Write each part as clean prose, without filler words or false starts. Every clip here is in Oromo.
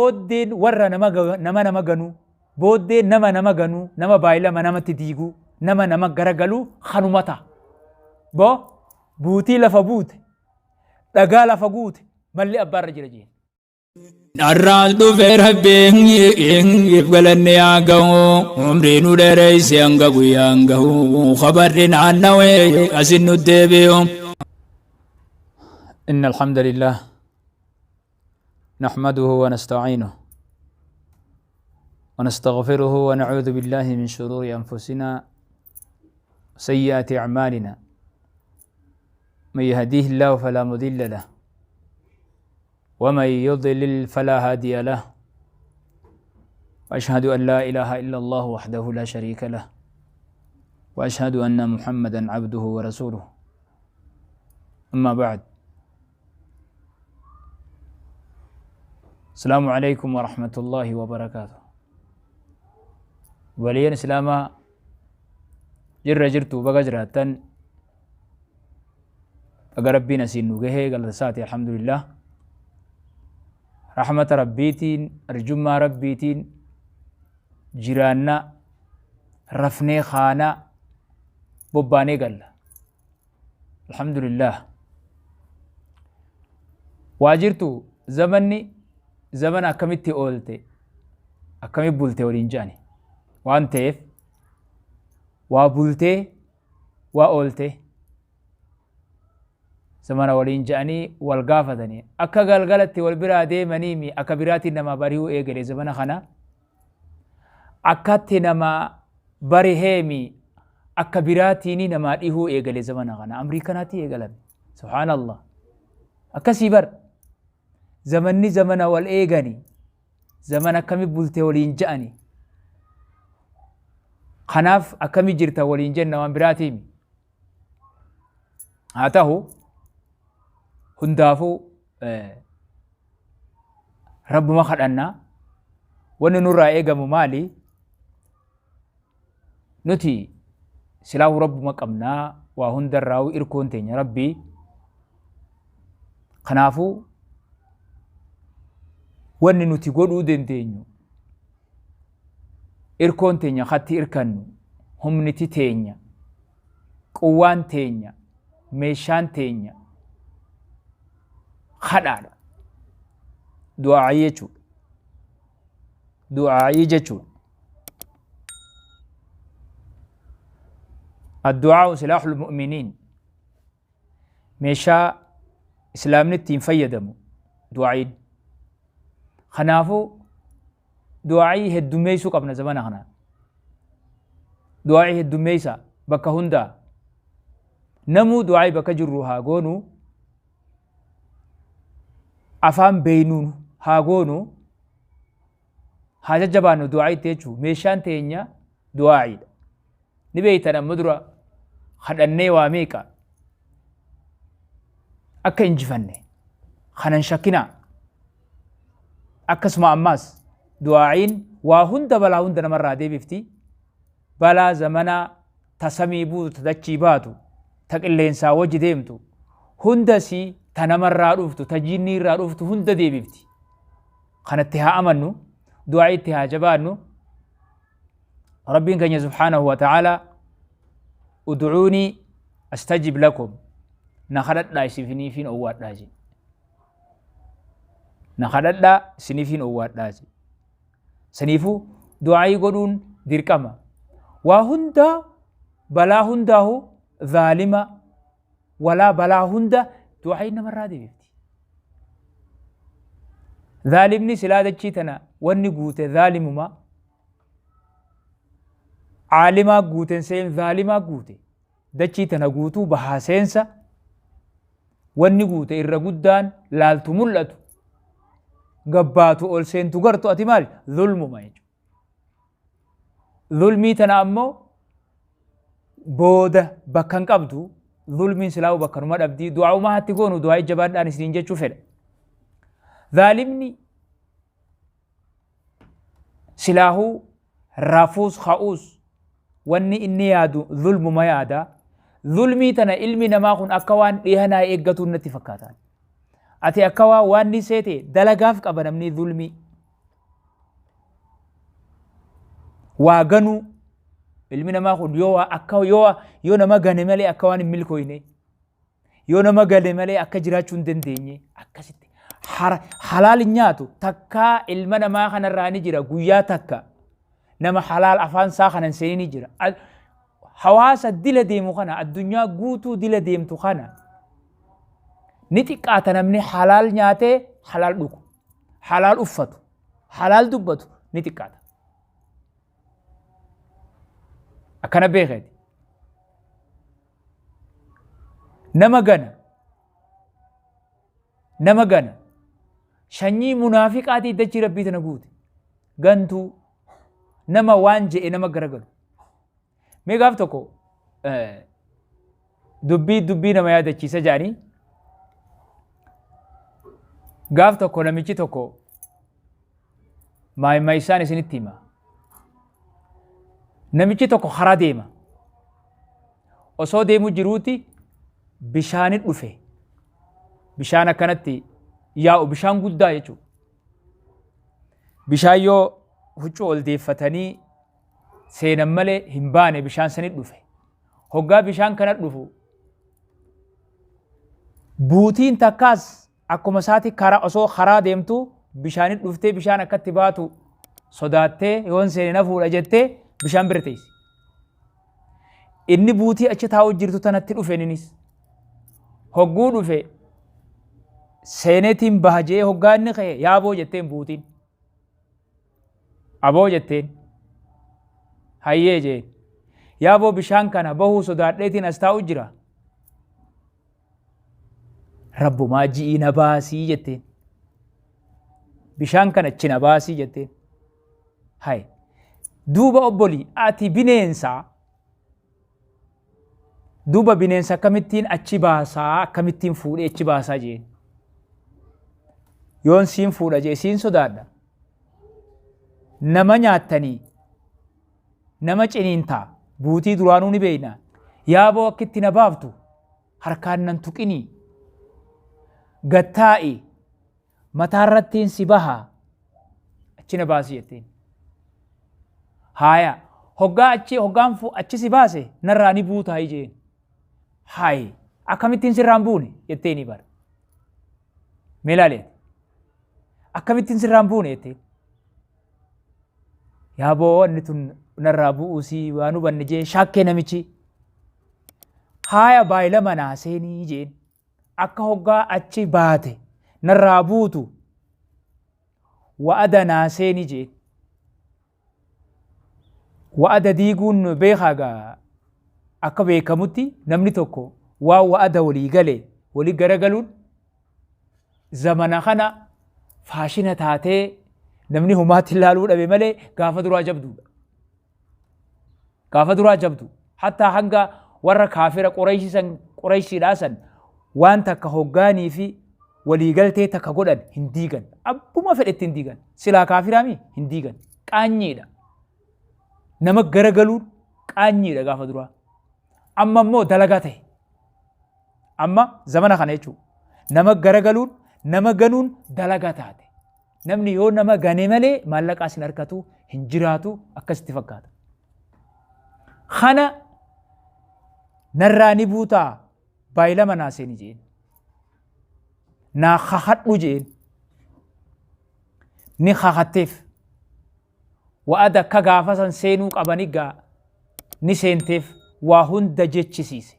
booddeen warra nama ganu booddeen nama ganu nama baay'ilama namatti diigu nama garagalu kanumata bo buutii lafa buute dhagaa lafa guute malli abbaarra jira jeen Arraas dhufee rabbiin galanne haa gahu umrii nu dheereyse hanga guyyaan gahu khabarri naannawee asin nu deebi'u. إن الحمد لله نحمده ونستعينه ونستغفره ونعوذ بالله من شرور أنفسنا وسيئات أعمالنا من يهديه الله فلا مضل له ومن يضلل فلا هادي له وأشهد أن لا إله إلا الله وحده لا شريك له وأشهد أن محمدا عبده ورسوله أما بعد السلام عليكم ورحمة الله وبركاته وليا إسلاما جرتو بقجراتن أقربين سينو جهة قال ساتي الحمد لله رحمة ربيتين أرجما ربيتين جيراننا رفني خانا بباني قال الحمد لله واجرتو زمن أكملتي أولتي أكمل بولتي ولينجاني وانتيف وابولتي وأولتي زمن ولينجاني والقافتني أكا قلقلتي والبرا ديمانيمي أكا براتي نما بريو إيقلي زمن خنا أكاتي نما بريهيمي أكا براتيني نما إيهو إيقلي زمن خنا أمريكاناتي إيقلن سبحان الله أكا سيبر زمني زمن والإيغاني زمن أكمي بولتي ولينجاني خناف أكمي جرتا ولينجان وان براتيمي هاتاهو هندافو رب ما خدنا وننرى إيغامو مالي نتي سلاو رب ما قمنا وهندر راو إركون تيني ربي خنافو wanni nuti godhuu dandeenyu irkoon teenya khatti irkannu humniti teenya quwwaan teenya meeshaan teenya khadhaadha du'aa'ii jechuudha الدعاء سلاح المؤمنين ميشا إسلامنا التين فيدمو دعاء خنافو دعائي هدوميسو قبل زمان خنا دعائي هدوميسا بكا هندا نمو دعائي بكا جروها غونو أفام بينون ها غونو حاجة جبانو دعائي تيجو ميشان تينيا دعائي نبيتنا مدرا خدني واميكا أكا انجفني خنن شكنا أكسما أماس دعائين وهند بلا هند نمر دي بفتي بلا زمنا تسمي بوت تدجيباتو تقلين ساوج ديمتو هند سي تنمر رادوفتو تجيني رادوفتو هند دي بفتي خنتها أمنو دعائي تها جبانو ربين كان سبحانه وتعالى ادعوني استجب لكم نخدت لا يسفني فين أوات لاجي نخدت سنيفين أوات لاجي سنيفو دعائي قدون ديركما وهندا بلا هنداه ظالمة ولا بلا هندا دعائي نمرة دي بفتي ظالمني سلادة چيتنا واني قوت ظالم ما عالما قوتن سين ظالما قوتي دچيتنا قوتو بحاسينسا واني قوت إرقودان لالتو ملتو قباتو أول سين تقرتو أتمال ظلم ما يجو ظلمي تنامو بودة بكان قبدو ظلمين سلاو بكان ما أبدي دعاو ما هتقونو دعاي جبان داني سنين جيتشو فيلا ظالمني سلاهو رافوس خاوس واني إني يادو ظلم ما يادا ظلمي تنا علمي نماخن أكوان إيهنا إيقاتو نتفكاتان أتي أكوا واني سيتي دلقاف قبنمني ظلمي waa ganuu ilmi namaa kun yoo nama gane malee akka waan hin milkooyne yoo nama gane malee akka jiraachuu hin dandeenye akkasitti halaal hin nyaatu takkaa ilma namaa kanarraa ni jira guyyaa takka nama halaal afaan isaa kanan seenii ni jira hawaasa dila deemu kana addunyaa guutuu dila deemtu kana ni xiqqaata namni halaal nyaatee halaal dhugu halaal uffatu halaal dubbatu ni xiqqaata akkana beekati nama gana shanyii munaafiqaatii dachii rabbii tana guute gantuu nama waan je'e nama garagalu mee gaaf tokko dubbii nama yaadachiisa jedhanii gaaf tokko namichi tokko maayimmaa isaan isinitti hima namichi tokko karaa deema osoo deemu jiruuti bishaanit dhufe bishaan akkanatti yaa'u bishaan guddaa jechuudha bishaan yoo huccuu ol deeffatanii seenan malee hin baane bishaan sanit dhufe hoggaa bishaan kanat dhufu buutiin takkaas akkuma isaati osoo karaa deemtu bishaanit dhuftee bishaan akkatti baatu sodaattee yoon seene na fuudha jettee bishaan bira teessi inni buutii achi taa'u jirtu tanatti dhufe ninis hogguu dhufe seenetiin bahajee hoggaa inni ka'e yaaboo jetteen buutiin aboo jetteen hayyee jee yaaboo bishaan kana bahuu sodaadheetiin as taa'u jira rabbumaa ji'ii na baasii jetteen bishaan kana achi na baasii jetteen hay duuba obbolii ati bineensaa duuba bineensa akkamittiin achi baasaa akkamittiin fuudhee achi baasaa jeen yoon siin fuudha jee siin sodaadha nama nyaattanii nama ciniintaa buutii duraanuu ni beeyna yaaboo akkitti na baaftu harkaan nan tuqinii gattaa'i mataarrattiin si bahaa achi na baasii jetteen haya hoggaan achi si baase narraa ni buutaa jeen hay akkamittiin sirraan buune jetteeni bara meelaaleet akkamittiin sirraan buune jetteen yaaboo wanni tun narraa bu'uusii waan hubanne jee shaakkee namichi haya baay'ila manaa seenii jeen akka hoggaa achi baate narraa buutu wa'ada naa seenii jeen wa'ada diiguun beekaagaa akka beekamutti namni tokko waan wa'ada walii galee walii garagaluun zamana kana faashina taatee namni humaatti ilaaluu dhabe malee gaafa duraa jabduudha. Gaafa duraa jabdu hattaa hanga warra kaafira Qurayshiidhaa san waan takka hoggaanii fi waliigaltee takka godhan hin diigan. Abbuma fedhetti hin diigan. Silaa kaafiraami hin diigan. Qaanyiidha. Nama garagaluun qaanyiidha gaafa duraa. Amma immoo dalagaa ta'e. Amma zamana kana jechuudha. Nama garagaluun nama ganuun dalagaa taate. Namni yoo nama gane malee maallaqaa sin harkatu hin jiraatu akkasitti fakkaata. Kana narraa ni buutaa baay'ila manaa seeni jeen. Naa kakadhu jeen. Ni kakatteef. Wa'ada akka gaafa san seenuu qabanigaa ni seenteef waa hunda jechisiise.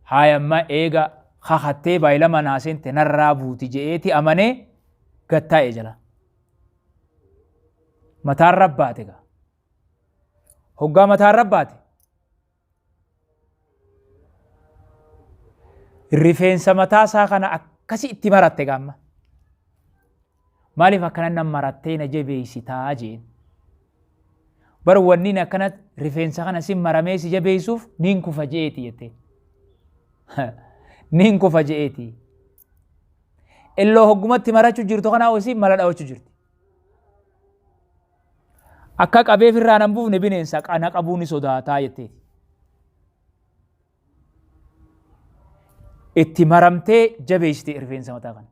Haayamma eega kakattee baay'ila manaa seente narraa buuti je'eeti amanee gattaa'e jala. Mataan rabbaate gaa. Hoggaa mataan rabbaate. Rifeensa mataa isaa kana akkasi itti maratte gaamma. Maaliif akkana nan marattee na jabeessitaa jeen. Bar wanniin akkana rifeensa kana sin maramee si jabeessuuf niin kufa je'eeti jettee. Niin kufa je'eeti. Illoo hoggumatti marachuu jirtu kana osii mala dhawachuu jirti. Akka qabeef irraa nan buufne bineensa qana qabuu ni sodaataa jetteeti. Itti maramtee jabeessite rifeensa mataa kana.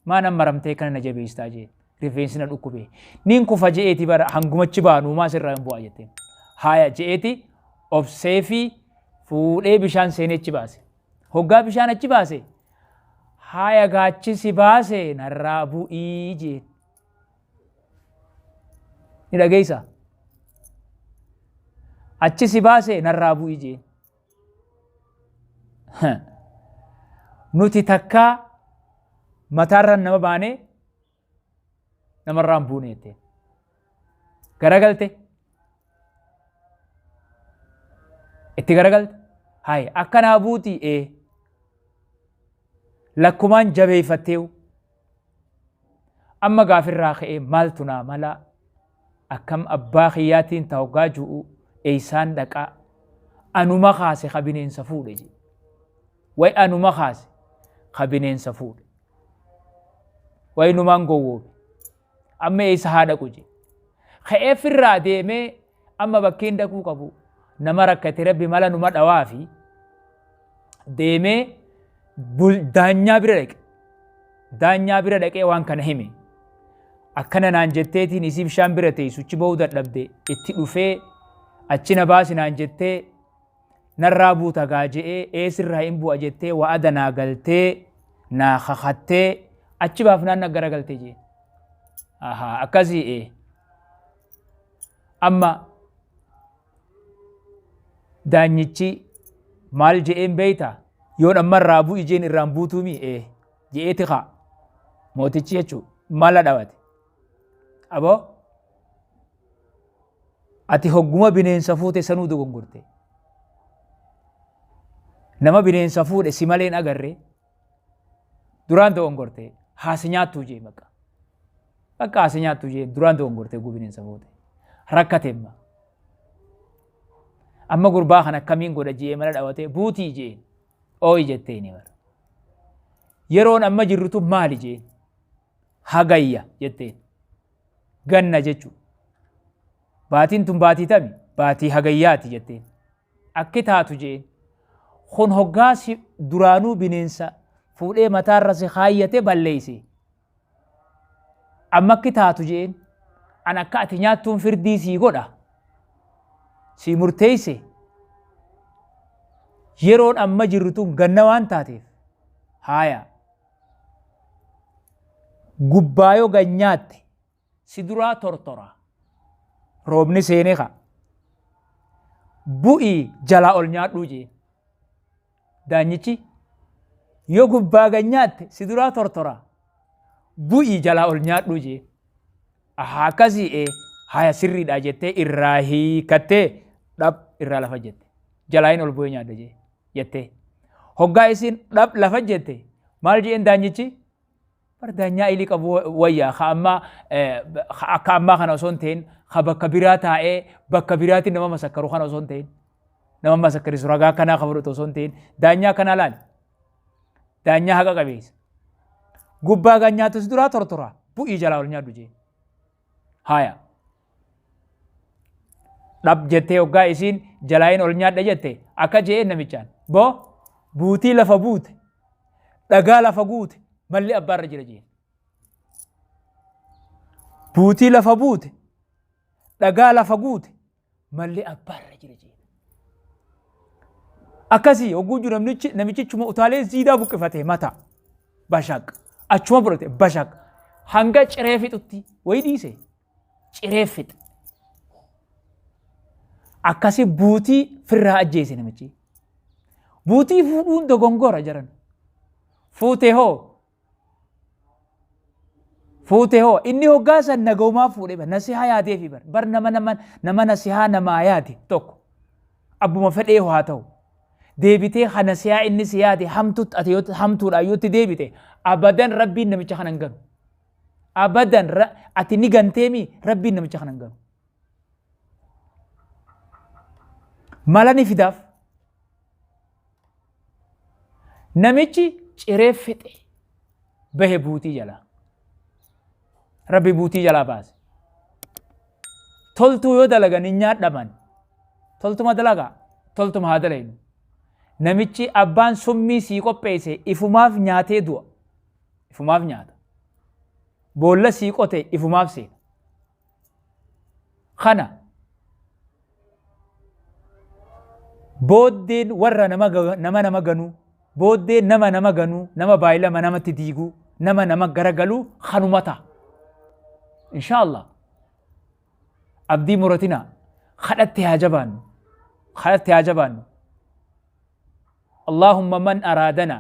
Maanan maramtee kana na jabeessitaa jee. rifeensi na dhukkube nin kufa je'eeti bara hangumachi baanuumaa sirraa hin bu'aa jetteen haaya je'eeti obsee fi fuudhee bishaan seenee achi baase hoggaa bishaan achi baase haaya gaachi si baase narraa bu'ii jeen ni dhageessa achi si baase narraa bu'ii jeen nuti takkaa mataarraan nama baanee namarraan buune jetteen garagalte itti garagalte haaya akkanaa buutii lakkumaan jabeeffatteewu amma gaafirraa ka'ee maaltu naa mala akkam abbaa kiyyaatiin ta'oggaa ju'u eeysaan dhaqaa anuma kaase ka bineensa fuudhe je way anuma kaase ka bineensa fuudhe way numaan gowwoobe amma eeysa haa dhaqu je ka'ee firraa deemee amma bakkeen dhaquu qabu nama rakkate rabbi mala numa dhawaa fi deemee daanyaa bira dhaqee waan kana hime akkana naan jetteetiin isii bishaan bira teessuchi ba'uu dadhabde itti dhufee achi na baasi naan jettee narraa buuta gaa je'ee eesirraa hin bu'a jettee wa'ada naa galtee naa kakattee achi baafnaan na garagaltee jee akkasii amma daanyichi maal je'een beeyta yoon ammarraa bu'i jeen irraan buutuumi je'eeti kaa mootichi jechuu mala dhawate aboo ati hogguma bineensa fuute sanuu dogongorte nama bineensa fuudhe si maleen agarre duraan dogongorte haasi nyaattuu jee bakka haasi nyaattuu jee duraan dogongorte guu bineensa fuute rakkateemma amma gurbaa kan akkamiin godha jee mala dhawate buutii jee ooyi jetteeni bara yeroon amma jirrutu maali jeen hagayya jetteen ganna jechu baatiin tun baatii tami baatii hagayyaati jetteen akki taatu jeen kun hoggaasi duraanuu bineensa fuudhee mataarra si kaayyate balleeyse amma akki taatu jeen an akka ati nyaattuun firdii sii godha sii murteeyse yeroon amma jirrutu ganna waan taateef haaya gubbaayoo ganyaatte si duraa tortora roobni seenee ka bu'ii jalaa ol nyaadhuu jee daanyichi yoo gubbaa ganyaatte si duraa tortora bu'ii jalaa ol nyaadhuu jee akkasii haya sirriidha jettee irraa hiikattee dhab irraa lafa jette jalaayin ol bu'ee nyaadha jee jettee hoggaa isin dhab lafa jette maal jeen daanyichi bar daanyaa ilii qabu wayyaa akka ammaa kana osoo hin ta'in ka bakka biraa taa'ee bakka biraatiin nama masakkaru kana osoo hin ta'in nama masakkarisu ragaa kanaa ka fudhatu osoo hin ta'in daanyaa kana laal daanyaa haqa qabeessa gubbaa ganyaatus duraa tortora bu'ii jalaa ol nyaadhu jee haya dhab jettee hoggaa isiin jalaayin ol nyaadha jette akka jee namichaan boo buutii lafa buute dhagaa lafa guute malli abbaarra jira jeen buutii lafa buute dhagaa lafa guute malli abbaarra jira jeen akkasii hogguu jiru namichichuma utaalee ziidaa buqqifate mata bashaq achuma fudhate bashaq hanga ciree fixutti wayi dhiise ciree fixe akkasii buutii firraa ajjeese namichi buutii fuudhuun dogongora jaran fuute hoo inni hoggaa san nagaumaa fuudhe nasihaa yaadeefi bar nama nasihaa namaa yaade tokko abbuma fedhee haa ta'u deebitee ha nasihaa inni si yaade hamtuudha yooti deebite abadan rabbiin namicha kana hin ganu abadan ati ni ganteemi rabbiin namicha kana hin ganu mala ni fidaaf namichi ciree fixe bahe buutii jalaa rabbi buutii jalaa baase toltuu yoo dalagan hin nyaadhaman toltuma dalagaa toltuma haa dalaynu namichi abbaan summii sii qopheesse ifumaaf nyaatee du'a ifumaaf nyaata boolla sii qote ifumaaf seena. Kana booddeen warra nama ganuu, booddeen nama ganuu, nama baay'ilama namatti diiguu, nama garagaluu kanuma ta'a. Inshaallah abdii muratinaa kadhatti haa jabaannu, kadhatti haa jabaannu. اللهم من أرادنا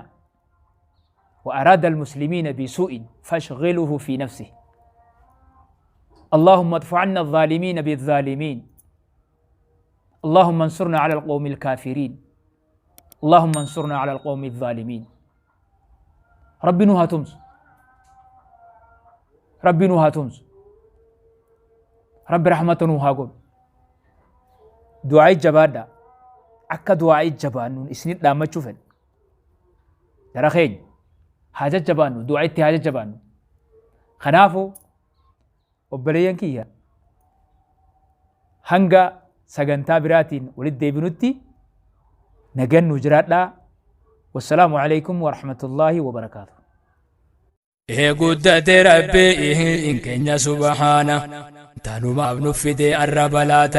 وأراد المسلمين بسوء فاشغله في نفسه. اللهم ادفع عنا الظالمين بالظالمين. اللهم انصرنا على القوم الكافرين. اللهم انصرنا على القوم الظالمين. ربي نوها تمس، ربي نوها تمس، ربي رحمة نوها قم. دعاء جبادة أكا دعاء جبانون إسنيد لا ما تشوفن ترى حاجة جبانون دعاء حاجة جبانون خنافو وبليان كيها هنگا سغنتا براتين ولد ديبنوتي نجن نجرات لا. والسلام عليكم ورحمة الله وبركاته. قدت ربي إن كن سبحانه تنو ما بنفدي الربلات